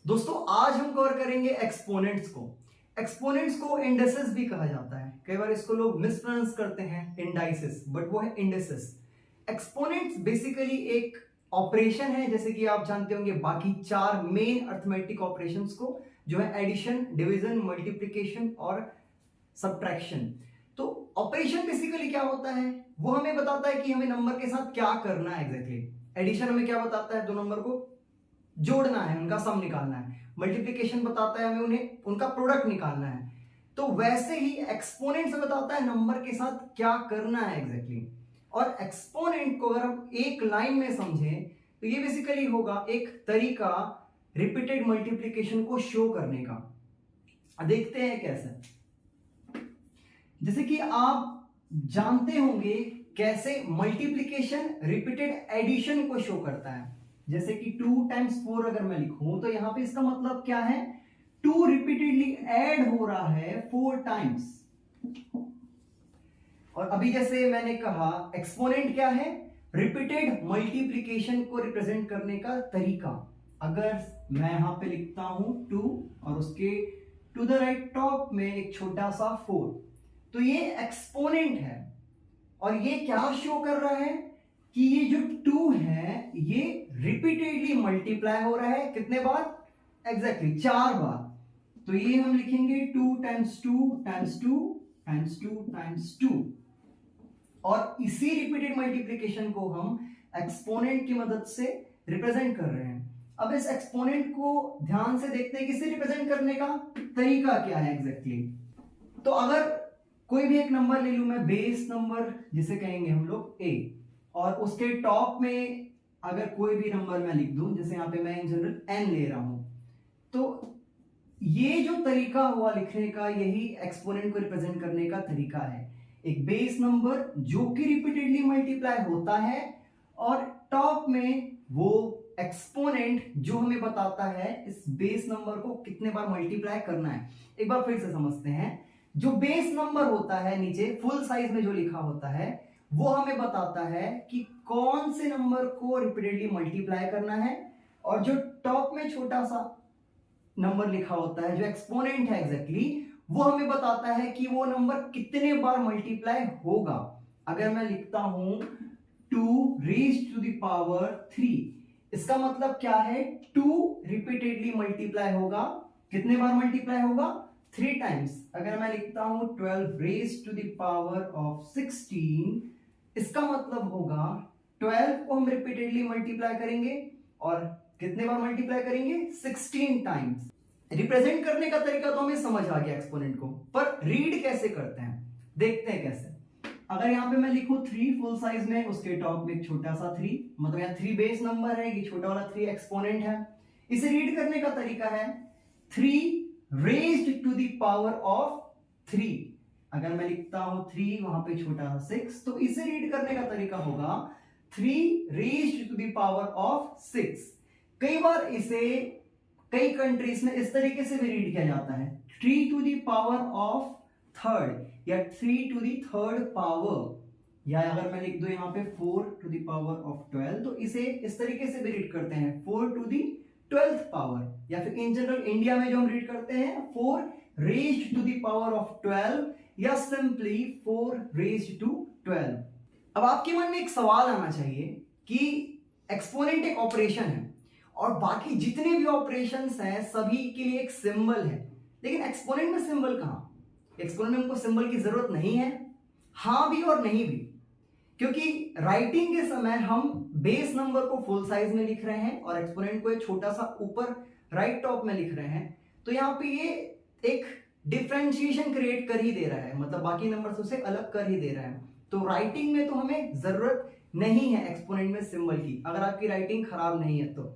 दोस्तों आज हम कवर करेंगे एक्सपोनेंट्स को। एक्सपोनेंट्स को इंडेसेस भी कहा जाता है, कई बार इसको लोग मिसप्रोनाउंस करते हैं इंडाइसिस, बट वो है इंडेसेस। एक्सपोनेंट्स बेसिकली एक ऑपरेशन है, जैसे कि आप जानते होंगे बाकी चार मेन अर्थमेटिक ऑपरेशंस को, जो है एडिशन, डिवीजन, मल्टीप्लिकेशन और सब्ट्रैक्शन। तो ऑपरेशन बेसिकली क्या होता है, वो हमें बताता है कि हमें नंबर के साथ क्या करना है एग्जैक्टली। एडिशन हमें क्या बताता है, दो नंबर को जोड़ना है, उनका सम निकालना है। मल्टीप्लिकेशन बताता है हमें उन्हें उनका प्रोडक्ट निकालना है। तो वैसे ही एक्सपोनेंट से बताता है नंबर के साथ क्या करना है एग्जैक्टली। और एक्सपोनेंट को अगर हम एक लाइन में समझें तो ये बेसिकली होगा एक तरीका रिपीटेड मल्टीप्लिकेशन को शो करने का। देखते हैं कैसे। जैसे कि आप जानते होंगे कैसे मल्टीप्लिकेशन रिपीटेड एडिशन को शो करता है। जैसे कि 2 टाइम्स 4 अगर मैं लिखूं तो यहां पे इसका मतलब क्या है, 2 रिपीटेडली ऐड हो रहा है 4 टाइम्स। और अभी जैसे मैंने कहा एक्सपोनेंट क्या है, रिपीटेड मल्टीप्लिकेशन को रिप्रेजेंट करने का तरीका। अगर मैं यहां पे लिखता हूं 2 और उसके टू द राइट टॉप में एक छोटा सा 4, तो ये एक्सपोनेंट है। और ये क्या शो कर रहा है कि ये जो 2 है ये रिपीटेडली मल्टीप्लाई हो रहा है, कितने बार, एग्जैक्टली 4 बार। तो ये हम लिखेंगे 2 टाइम्स 2 टाइम्स 2 टाइम्स 2 टाइम्स 2। और इसी रिपीटेड मल्टीप्लिकेशन को हम एक्सपोनेंट की मदद से रिप्रेजेंट कर रहे हैं। अब इस एक्सपोनेंट को ध्यान से देखते हैं कि इसे रिप्रेजेंट करने का तरीका क्या है एग्जैक्टली। तो अगर कोई भी एक नंबर ले लूं मैं, बेस नंबर जिसे कहेंगे हम लोग a, और उसके टॉप में अगर कोई भी नंबर मैं लिख दूं, जैसे यहां पे मैं इन जनरल n ले रहा हूं, तो ये जो तरीका हुआ लिखने का, यही एक्सपोनेंट को रिप्रेजेंट करने का तरीका है। एक बेस नंबर जो कि रिपीटेडली मल्टीप्लाई होता है, और टॉप में वो एक्सपोनेंट जो हमें बताता है इस बेस नंबर को कितने बार मल्टीप्लाई करना है। एक बार फिर से समझते हैं। जो बेस नंबर होता है नीचे फुल साइज में जो लिखा होता है, वो हमें बताता है कि कौन से नंबर को रिपीटेडली मल्टीप्लाई करना है। और जो टॉप में छोटा सा नंबर लिखा होता है जो एक्सपोनेंट है एग्जैक्टली, वो हमें बताता है कि वो नंबर कितने बार मल्टीप्लाई होगा। अगर मैं लिखता हूं 2 रेज्ड टू द पावर 3, इसका मतलब क्या है, 2 रिपीटेडली मल्टीप्लाई होगा, कितने बार मल्टीप्लाई होगा, 3 टाइम्स। अगर मैं लिखता हूं 12 raised to the power of 16, इसका मतलब होगा 12 को हम रिपीटेडली मल्टीप्लाई करेंगे और कितने बार मल्टीप्लाई करेंगे, 16 टाइम्स। रिप्रेजेंट करने का तरीका तो हमें समझ आ गया एक्सपोनेंट को, पर रीड कैसे करते हैं देखते हैं कैसे। अगर यहां पे मैं लिखूं 3 फुल साइज में, उसके टॉप में एक छोटा सा 3, मतलब यहां 3 बेस नंबर है, ये छोटा वाला 3 एक्सपोनेंट है। इसे रीड करने का तरीका है 3 raised to the power of 3। अगर मैं लिखता हूं 3 वहां पे छोटा 6, तो इसे रीड करने का तरीका होगा 3 raised to the power of 6। कई बार इसे कई कंट्रीज में इस तरीके से भी रीड किया जाता है, 3 to the power of 3rd या 3 टू द 3rd पावर। या अगर मैं लिख दूं यहां पे 4 टू द पावर ऑफ 12, तो इसे इस तरीके से भी रीड करते हैं 4 टू द 12th पावर। या फिर इन जनरल इंडिया में जो हम रीड करते हैं 4 raised to the power of 12, या सिंपली 4 रेज्ड टू 12। अब आपके मन में एक सवाल आना चाहिए कि एक्सपोनेंट एक ऑपरेशन है और बाकी जितने भी ऑपरेशंस हैं सभी के लिए एक सिंबल है, लेकिन एक्सपोनेंट में सिंबल कहां। एक्सपोनेंट में हमको सिंबल की जरूरत नहीं है, हां भी और नहीं भी, क्योंकि राइटिंग के समय हम बेस नंबर को फुल साइज में लिख रहे हैं और एक्सपोनेंट को एक छोटा सा ऊपर राइट टॉप में लिख रहे हैं। तो यहां पे ये एक डिफरेंशिएशन क्रिएट कर ही दे रहा है, मतलब बाकी नंबर से उसे अलग कर ही दे रहा है। तो राइटिंग में तो हमें जरूरत नहीं है एक्सपोनेंट में सिंबल की, अगर आपकी राइटिंग खराब नहीं है तो।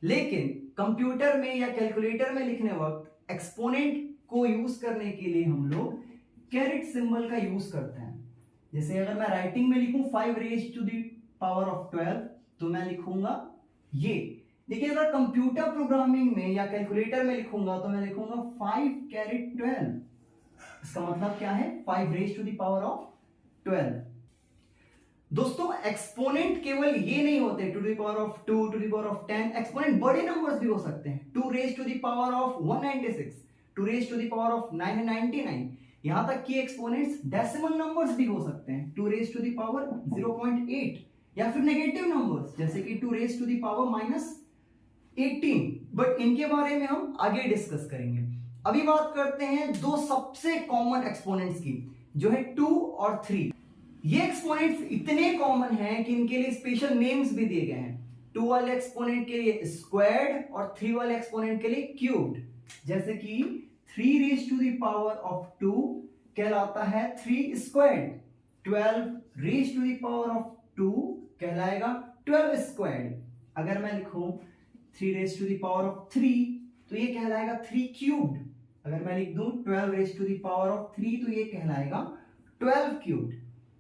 लेकिन कंप्यूटर में या कैलकुलेटर में लिखने वक्त एक्सपोनेंट को यूज करने के लिए हम लोग कैरेट सिंबल का यूज करते हैं। जैसे अगर मैं राइटिंग में लिखूं 5 raised to the power of 12, तो मैं लिखूंगा ये। लेकिन अगर कंप्यूटर प्रोग्रामिंग में या कैलकुलेटर में लिखूंगा तो मैं लिखूंगा 5 कैरेट 12। इसका मतलब क्या है, 5 raised to the power of 12। दोस्तों एक्सपोनेंट केवल ये नहीं होते, to the power of 2, to the power of 10, exponent बड़े नंबर्स भी हो सकते हैं, 2 raise to the power of 196, 2 raise to the power of 999, यहां तक कि एक्सपोनेंट्स डेसिमल नंबर्स भी हो सकते हैं, 2 रेज टू द पावर 0.8, या फिर नेगेटिव नंबर्स जैसे कि 2 raise to the power -18, but इनके बारे में हम आगे डिस्कस करेंगे। अभी बात करते हैं दो सबसे कॉमन एक्सपोनेंट्स की, जो है 2 और 3। ये एक्सपोनेंट्स इतने कॉमन हैं कि इनके लिए स्पेशल नेम्स भी दिए गए हैं। 2 वाले एक्सपोनेंट के लिए स्क्वायर्ड और 3 वाले एक्सपोनेंट के लिए क्यूब्ड। जैसे कि 3 raise to the power of 2 कहलाता है 3 squared, 12 raise to the power of 2 कहलाएगा 12 स्क्वायर्ड। अगर मैं लिखूं 3 raise to the power of 3 तो ये कहलाएगा 3 क्यूब्ड। अगर मैं लिख दूं 12 raise to the power of 3 तो ये कहलाएगा 12 क्यूब्ड।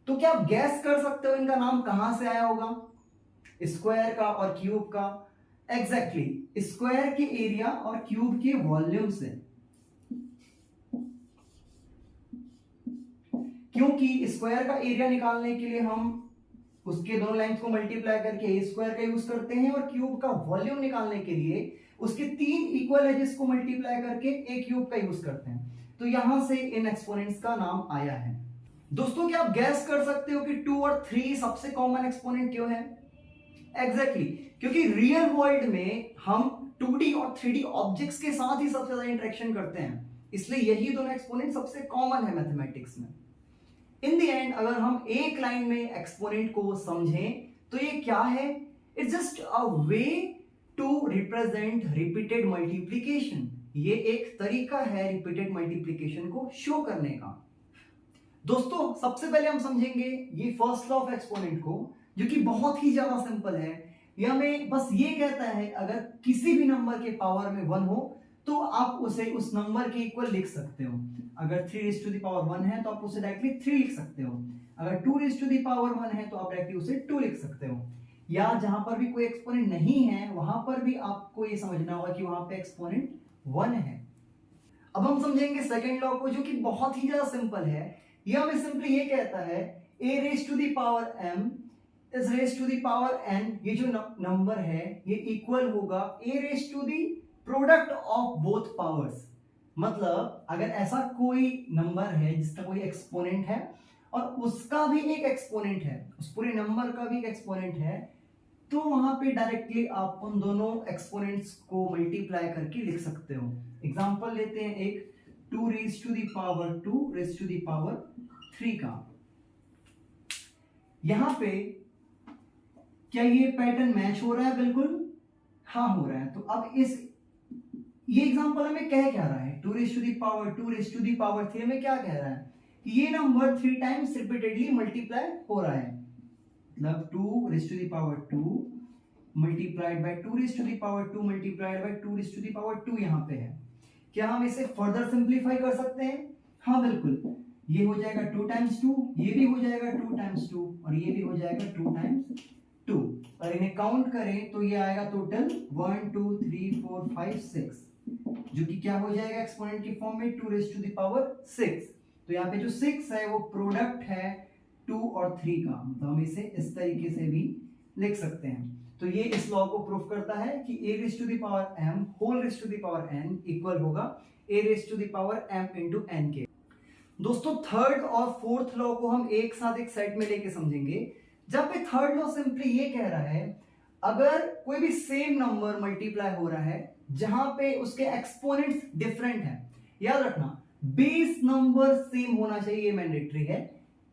तो क्या आप गैस कर सकते हो इनका नाम कहां से आया होगा, स्क्वायर का और क्यूब का? एग्जैक्टली स्क्वायर के एरिया और क्यूब के वॉल्यूम से, क्योंकि स्क्वायर का एरिया निकालने के लिए हम उसके दोनों लाइंस को मल्टीप्लाई करके ए स्क्वायर का यूज करते हैं, और क्यूब का वॉल्यूम निकालने के लिए उसके 3 इक्वल एजेस को मल्टीप्लाई करके ए क्यूब का यूज करते हैं। तो यहां से इन एक्सपोनेंट्स का नाम आया है। दोस्तों क्या आप गैस कर सकते हो कि 2 और 3 सबसे कॉमन एक्सपोनेंट क्यों है? एग्जैक्टली क्योंकि रियल वर्ल्ड में हम 2D और 3D ऑब्जेक्ट्स के साथ ही सबसे ज्यादा इंटरेक्शन करते हैं, इसलिए यही दोनों एक्सपोनेंट सबसे कॉमन है मैथमेटिक्स में। इन द एंड अगर हम एक लाइन में एक्सपोनेंट को समझें तो ये क्या है? It's just a way to represent repeated multiplication. ये एक तरीका है रिपीटेड मल्टीप्लीकेशन को शो करने का। दोस्तों सबसे पहले हम समझेंगे ये फर्स्ट लॉ ऑफ एक्सपोनेंट को, जो कि बहुत ही ज्यादा सिंपल है। ये हमें बस ये कहता है अगर किसी भी नंबर के पावर में 1 हो तो आप उसे उस नंबर के इक्वल लिख सकते हो। अगर 3 रेज़ टू द पावर 1 है तो आप उसे डायरेक्टली 3 लिख सकते हो। अगर 2 रेज़ टू द पावर 1 है तो आप डायरेक्टली उसे 2 लिख सकते हो। या जहां पर भी कोई एक्सपोनेंट नहीं है वहां पर भी आपको ये समझना होगा कि वहां पे एक्सपोनेंट 1 है। अब हम समझेंगे सेकंड लॉ को, जो कि बहुत ही ज्यादा सिंपल है। ये हमें सिंपली ये कहता है a raise to the power m is raise to the power n, ये जो नंबर है ये इक्वल होगा a raise to the product of both powers. मतलब अगर ऐसा कोई नंबर है जिसका कोई एक्सपोनेंट है और उसका भी एक एक्सपोनेंट है, उस पूरे नंबर का भी एक एक्सपोनेंट है, तो वहां पे डायरेक्टली आप उन दोनों एक्सपोनेंट्स को मल्टीप्लाई करके लिख सकते हो। एग्जांपल लेते हैं एक 2 raise to the power 2 raise to the power 3 का। यहां पे क्या ये पैटर्न मैच हो रहा है? बिल्कुल हाँ हो रहा है। तो अब ये एग्जांपल हमें कह क्या रहा है? 2 raise to the power 2 raise to the power 3 में क्या कह रहा है कि ये नंबर 3 टाइम्स रिपीटेडली मल्टीप्लाई हो रहा है। मतलब 2 raise to the power 2 multiplied by 2 raise to the power 2 multiplied by 2 raise to the power 2 यहां पे है। क्या हम इसे फर्दर सिंप्लीफाई कर सकते हैं? हाँ बिल्कुल, ये हो जाएगा 2 टाइम्स 2, ये भी हो जाएगा 2 टाइम्स 2 और ये भी हो जाएगा 2 टाइम्स 2, और इन्हें काउंट करें तो ये आएगा टोटल 1 2 3 4 5 6, जो कि क्या हो जाएगा एक्सपोनेंट की फॉर्म में 2 रेज़ टू द पावर 6। तो यहाँ पे जो 6 है वो प्रोडक्ट है 2 और 3 का, मतलब हम इसे इस तरीके से भी लिख सकते हैं। तो ये इस लॉ को प्रूफ करता है कि a raise to the power m whole raise to the power n equal होगा a raise to the power m into n के। दोस्तों थर्ड और फोर्थ लॉ को हम एक साथ एक सेट में लेके समझेंगे। जब पे थर्ड लॉ सिंपली ये कह रहा है अगर कोई भी सेम नंबर मल्टीप्लाई हो रहा है जहां पे उसके एक्सपोनेंट्स डिफरेंट हैं, याद रखना बेस नंबर सेम होना चाहिए, ये मैंडेटरी है।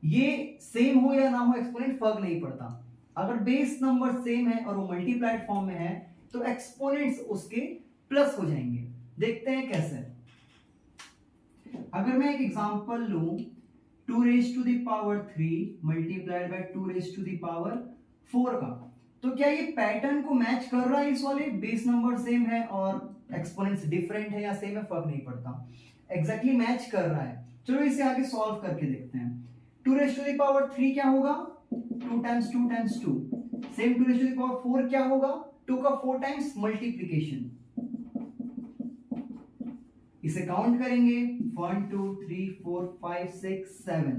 ये सेम हो या ना हो एक्सपोनेंट फर्क नहीं पड़ता। अगर बेस नंबर सेम है और वो मल्टीप्लाइड फॉर्म में है तो एक्सपोनेंट्स उसके प्लस हो जाएंगे। देखते हैं कैसे। अगर मैं एक एग्जांपल लूं 2 raise to the power 3 multiplied by 2 raise to the power 4 का, तो क्या ये पैटर्न को मैच कर रहा है? इस वाले बेस नंबर सेम है और एक्सपोनेंट्स डिफरेंट है या सेम है, फर्क नहीं पड़ता, एग्जैक्टली मैच कर रहा है। चलो इसे आगे सॉल्व करके देखते हैं। 2 रेज़ टू द पावर 3 क्या होगा? 2 times 2 times 2। Same 2 raise to the power 4 क्या होगा? 2 का 4 टाइम्स मल्टीप्लिकेशन। इसे काउंट करेंगे 1 2 3 4 5 6 7,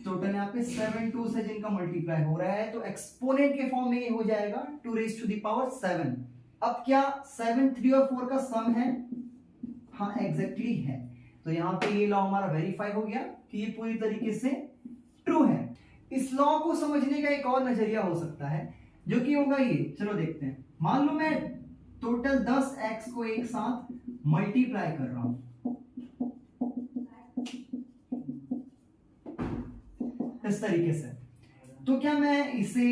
टोटल यहाँ पे 7 2 से जिनका मल्टीप्लाई हो रहा है, तो एक्सपोनेंट के फॉर्म में ये हो जाएगा 2 रेज टू द पावर 7। अब क्या 7 3 और 4 का सम है? हाँ एग्जैक्टली है। तो यहाँ पे ये लॉ हमारा वेरीफाई हो गया कि ये पूरी तरीके से ट्रू है। इस लॉ को समझने का एक और नजरिया हो सकता है, जो कि होगा ये, चलो देखते हैं। मान लो मैं टोटल 10x को एक साथ मल्टीप्लाई कर रहा हूं इस तरीके से, तो क्या मैं इसे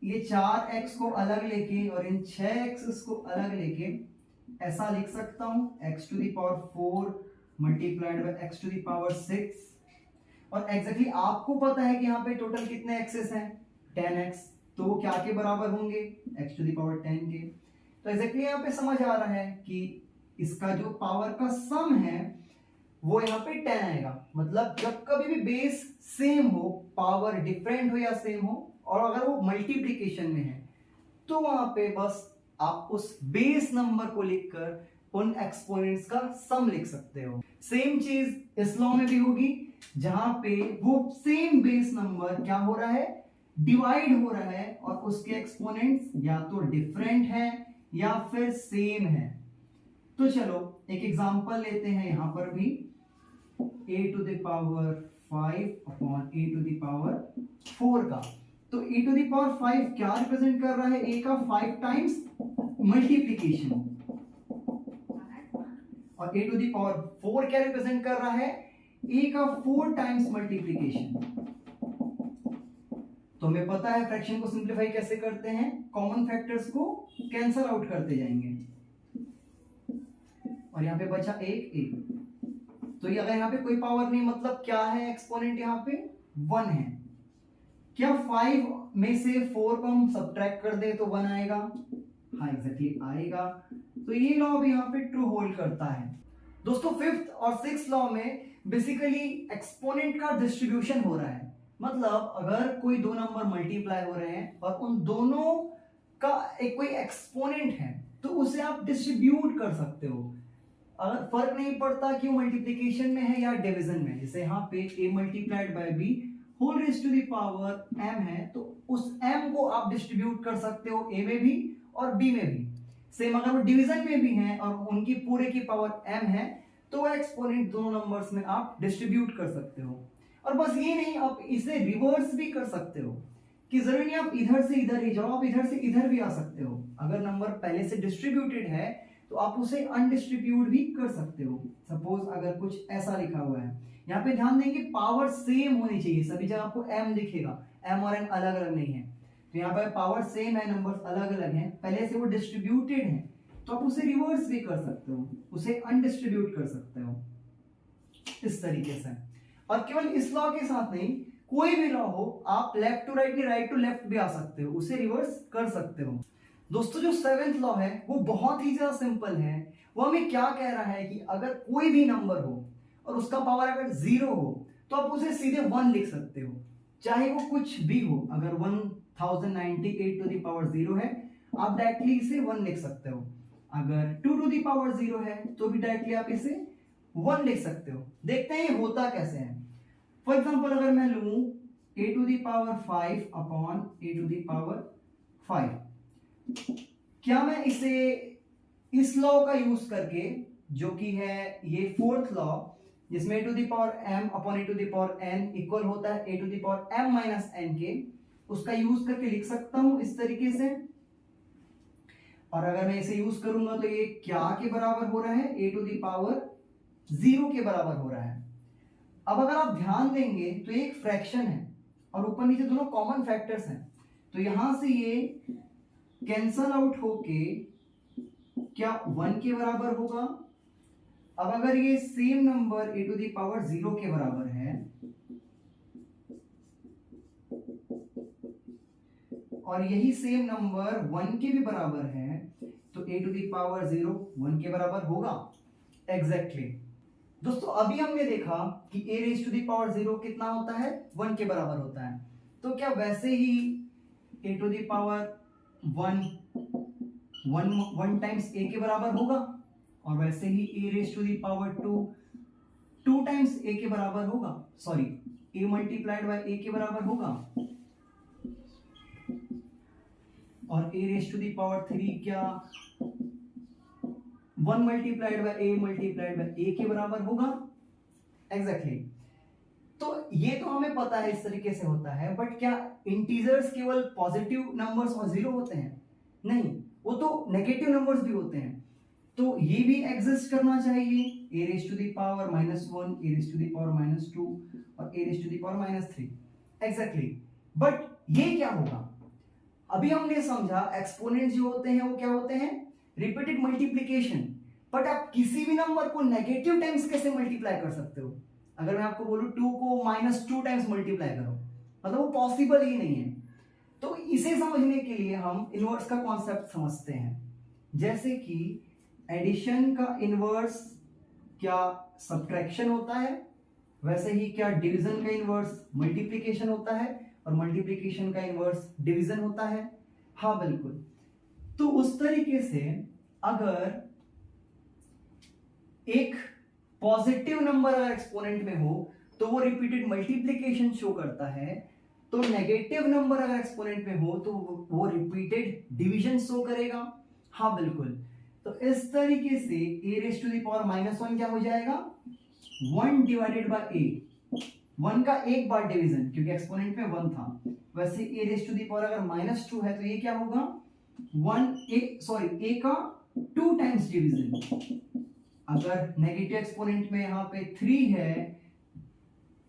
ये 4x को अलग लेके और इन 6x को अलग लेके ऐसा लिख सकता हूं, x to the power 4 multiplied by x to the power 6। और एग्जैक्टली आपको पता है कि यहाँ पे टोटल कितने एक्सेस हैं? 10x, तो वो क्या के बराबर होंगे? x टू द पावर 10 के। तो एग्जैक्टली यहाँ पे समझ आ रहा है कि इसका जो पावर का सम है वो यहाँ पे 10 आएगा। मतलब जब कभी भी बेस सेम हो, पावर डिफरेंट हो या सेम हो, और अगर वो मल्टीप्लिकेशन में है, तो वहां पे बस आप उस बेस नंबर को लिखकर उन एक्सपोनेंट्स का सम लिख सकते हो। सेम चीज इस लॉ में भी होगी, जहां पे वो सेम बेस नंबर क्या हो रहा है? डिवाइड हो रहा है, और उसके एक्सपोनेंट्स या तो डिफरेंट है या फिर सेम है। तो चलो एक एग्जांपल लेते हैं यहां पर भी, a to the power 5 upon a to the power 4 का। तो a टू द पावर 5 क्या रिप्रेजेंट कर रहा है? a का 5 टाइम्स मल्टीप्लिकेशन, और a टू द पावर 4 क्या रिप्रेजेंट कर रहा है? a का 4 टाइम्स मल्टीप्लिकेशन। तो हमें पता है फ्रैक्शन को सिंप्लीफाई कैसे करते हैं, कॉमन फैक्टर्स को कैंसल आउट करते जाएंगे, और यहाँ पे बचा एक। तो ये अगर यहाँ पे कोई पावर नहीं, मतलब क्या है एक्सपोनेंट? यहाँ पे 1 है। क्या 5 में से 4 को हम सब्ट्रैक्ट कर दे तो 1 आएगा? हाँ एग्जैक्टली आएगा। तो ये लॉ भी यहाँ पे ट्रू होल्ड करता है। दोस्तों 5th और 6th लॉ में बेसिकली एक्सपोनेंट का डिस्ट्रीब्यूशन हो रहा है। मतलब अगर कोई दो नंबर मल्टीप्लाई हो रहे हैं और उन दोनों का एक कोई एक्सपोनेंट है, तो उसे आप डिस्ट्रीब्यूट कर सकते हो। अगर फर्क नहीं पड़ता कि वो मल्टीप्लिकेशन में है या डिवीजन में। जैसे यहाँ पे a multiplied by b whole raise to the power m है, तो उस m को आप डिस्ट्रीब्यूट कर सकते हो a में भी और b में भी। सेम अगर वो डिवीजन में भी है और उनकी पूरे की पावर m है, तो वो एक्सपोनेंट दोनों नंबर्स में आप डिस्ट्रीब्यूट कर सकते हो। और बस ये नहीं, आप इसे रिवर्स भी कर सकते हो, कि जरूरी नहीं आप इधर से इधर ही जाओ, आप इधर से इधर भी आ सकते हो। अगर नंबर पहले से डिस्ट्रीब्यूटेड है तो आप उसे अनडिस्ट्रीब्यूट भी कर सकते हो। सपोज अगर कुछ ऐसा लिखा हुआ है, यहाँ पे ध्यान देंगे पावर सेम होनी चाहिए, सभी जगह आपको m दिखेगा, m और n अलग अलग नहीं है। तो यहाँ पर पावर सेम है, नंबर्स अलग अलग हैं, पहले से वो डिस्ट्रीब्यूटेड है, तो आप उसे रिवर्स भी कर सकते हो, उसे अनडिस्ट्रीब्यूट कर सकते हो इस तरीके से। और केवल इस लॉ के साथ नहीं, कोई भी लॉ हो, आप लेफ्ट टू राइट नहीं राइट टू लेफ्ट भी आ सकते हो, उसे रिवर्स कर सकते हो। दोस्तों जो 7th लॉ है वो बहुत ही ज्यादा सिंपल है। वो हमें क्या कह रहा है कि अगर कोई भी नंबर हो और उसका पावर अगर 0 हो, तो आप उसे सीधे 1 लिख सकते हो, चाहे वो कुछ भी हो। अगर 1098 टू द पावर 0 है, आप डायरेक्टली इसे 1 लिख सकते हो। अगर 2 टू द पावर 0 है, तो भी डायरेक्टली आप इसे 1 लिख सकते हो। देखते हैं ये होता कैसे है। फॉर एग्जाम्पल अगर मैं लूं a to the power 5 upon a to the power 5, क्या मैं इसे इस लॉ का यूज करके, जो कि है ये 4th लॉ, जिसमें a to the power m upon a to the power n equal होता है a to the power m minus n के, उसका यूज करके लिख सकता हूं इस तरीके से। और अगर मैं इसे यूज करूंगा तो ये क्या के बराबर हो रहा है? a टू द पावर 0 के बराबर हो रहा है। अब अगर आप ध्यान देंगे तो ये एक फ्रैक्शन है और ऊपर नीचे दोनों कॉमन फैक्टर्स हैं, तो यहां से ये कैंसल आउट होके क्या 1 के बराबर होगा। अब अगर ये same number a to the power 0 के बराबर है और यही सेम नंबर 1 के भी बराबर है, तो a टू द पावर 0 1 के बराबर होगा। एग्जैक्टली दोस्तों अभी हमने देखा कि a raise to the power 0 कितना होता है? 1 के बराबर होता है। तो क्या वैसे ही a to the power 1 times a के बराबर होगा, और वैसे ही a raise to the power 2 times a के बराबर होगा। Sorry, a multiplied by a के बराबर होगा, और a raise to the power 3 क्या 1 multiplied by a multiplied by a के बराबर होगा। एग्जैक्टली तो ये तो हमें पता है इस तरीके से होता है, बट क्या इंटीजर्स केवल पॉजिटिव नंबर्स और जीरो होते हैं? नहीं, वो तो नेगेटिव नंबर्स भी होते हैं। तो ये भी एग्जिस्ट करना चाहिए, a raise to the power -1, a raise to the power -2 और a raise to the power -3। Exactly but ये क्या होगा? अभी हमने समझा एक्सपोनेंट जो होते हैं वो क्या होते हैं, रिपीटेड मल्टीप्लिकेशन। बट आप किसी भी नंबर को नेगेटिव टाइम्स कैसे मल्टीप्लाई कर सकते हो? अगर मैं आपको बोलूं 2 को -2 टाइम्स मल्टीप्लाई करो, मतलब वो पॉसिबल ही नहीं है। तो इसे समझने के लिए हम इनवर्स का कॉन्सेप्ट समझते हैं। जैसे कि एडिशन का इनवर्स क्या सब्ट्रैक्शन होता है, वैसे ही क्या डिवीजन का इनवर्स मल्टीप्लिकेशन होता है, और मल्टीप्लिकेशन का इनवर्स डिवीजन होता है। हाँ बिल्कुल। तो उस तरीके से अगर एक पॉजिटिव नंबर अगर एक्सपोनेंट में हो तो वो रिपीटेड मल्टीप्लिकेशन शो करता है, तो नेगेटिव नंबर अगर एक्सपोनेंट में हो तो वो रिपीटेड डिवीजन शो करेगा। हाँ बिल्कुल। तो इस तरीके से a raise to the power -1 क्या हो जाएगा, 1 डिवाइडेड बाय a, 1 का एक बार डिवीजन क्योंकि एक्सपोनेंट में 1 था। वैसे a raise to the power अगर -2 है तो ये क्या होगा, a का 2 टाइम्स डिवीजन। अगर नेगेटिव एक्सपोनेंट में यहाँ पे 3 है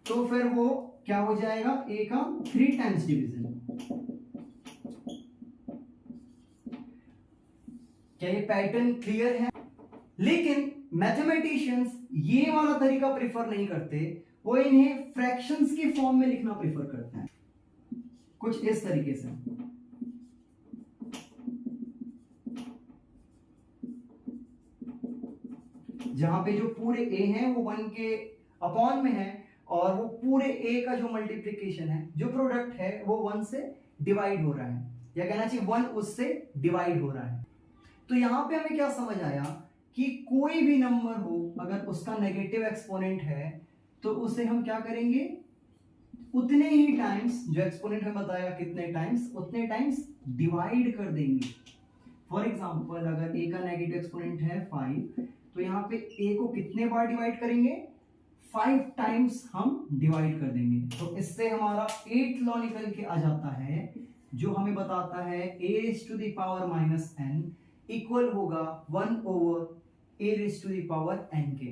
तो फिर वो क्या हो जाएगा, a का 3 टाइम्स डिवीजन। क्या ये पैटर्न क्लियर है? लेकिन मैथमेटिशियंस ये वाला तरीका प्रेफर नहीं करते, वो इन्हें फ्रैक्शंस की फॉर्म में लिखना प्रेफर करते हैं, कुछ इस तरीके से। जहां पे जो पूरे a हैं वो 1 के अपॉन में है, और वो पूरे a का जो मल्टीप्लिकेशन है, जो प्रोडक्ट है, वो 1 से डिवाइड हो रहा है, या कहना चाहिए 1 उससे डिवाइड हो रहा है। तो यहां पे हमें क्या समझ आया कि कोई भी नंबर हो अगर उसका नेगेटिव एक्सपोनेंट है तो उसे हम क्या करेंगे, उतने ही टाइम्स, जो एक्सपोनेंट हमें बताएगा कितने टाइम्स, उतने टाइम्स डिवाइड कर देंगे। फॉर एग्जांपल अगर a का नेगेटिव एक्सपोनेंट है 5, तो यहाँ पे a को कितने बार डिवाइड करेंगे, 5 टाइम्स हम डिवाइड कर देंगे। तो इससे हमारा 8th लॉ निकल के आ जाता है, जो हमें बताता है a raise to the power -n equal होगा 1 over a raise to the power n के।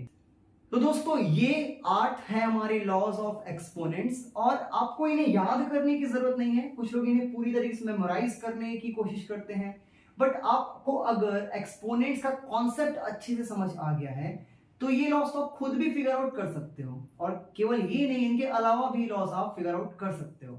तो दोस्तों ये 8 है हमारे लॉज ऑफ एक्सपोनेंट्स, और आपको इन्हें याद करने की जरूरत नहीं है। कुछ लोग इन्हें पूरी तरीके से मेमोराइज करने की कोशिश करते हैं, बट आपको अगर एक्सपोनेंट्स का कॉन्सेप्ट अच्छे से समझ आ गया है तो ये लॉस तो आप खुद भी फिगर आउट कर सकते हो, और केवल ये नहीं, इनके अलावा भी लॉस आप फिगर आउट कर सकते हो।